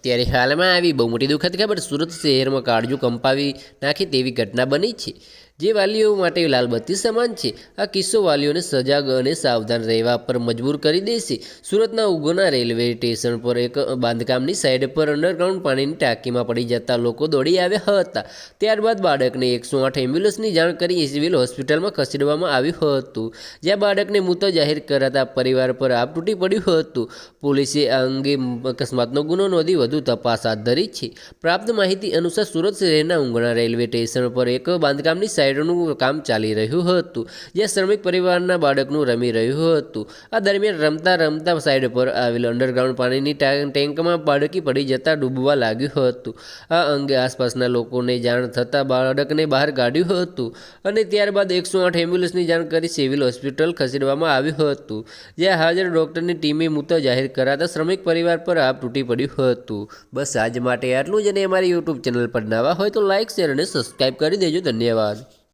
ત્યારે હાલમાં આવી બહુ મોટી દુઃખદ ખબર સુરત શહેરમાં કાળજું કંપાવી નાખી તેવી ઘટના બની છે, જે વાલીઓ માટે લાલબત્તી સમાન છે। આ કિસ્સો વાલીઓને સજાગ અને સાવધાન રહેવા પર મજબૂર કરી દેશે। સુરતના ઉગોના રેલવે સ્ટેશન પર એક બાંધકામની સાઈડ પર અંડરગ્રાઉન્ડ પાણીની ટાંકીમાં પડી જતા લોકો દોડી આવ્યા હતા। ત્યારબાદ બાળકને 108 એમ્બ્યુલન્સની જાણ કરી સિવિલ હોસ્પિટલમાં ખસેડવામાં આવ્યું હતું, જ્યાં બાળકને મૃત જાહેર કરાતા પરિવાર પર આપ તૂટી પડ્યું હતું। પોલીસે આ અંગે અકસ્માતનો ગુનો નોંધી વધુ તપાસ હાથ ધરી છે। પ્રાપ્ત માહિતી અનુસાર સુરત શહેરના ઉંગણા રેલવે સ્ટેશન પર એક બાંધકામની સાઈડનું કામ ચાલી રહ્યું હતું, જ્યાં શ્રમિક પરિવારના બાળકનું રમી રહ્યું હતું। આ દરમિયાન રમતા રમતા સાઈડ પર આવેલ અંડરગ્રાઉન્ડ પાણીની ટેન્કમાં બાળકી પડી જતા ડૂબવા લાગ્યું હતું। આ અંગે આસપાસના લોકોને જાણ થતાં બાળકને બહાર કાઢ્યું હતું અને ત્યારબાદ 108 એમ્બ્યુલન્સની જાણ કરી સિવિલ હોસ્પિટલ ખસેડવામાં આવ્યું હતું, જ્યાં હાજર ડોક્ટરની ટીમે મૃત જાહેર કરાતા શ્રમિક પરિવાર પર આપ તૂટી પડ્યું હતું। બસ આજ માટે આટલું જ, અને અમારી યુટ્યુબ ચેનલ પર નવા હોય તો લાઇક, શેર અને સબસ્ક્રાઈબ કરી દેજો। ધન્યવાદ।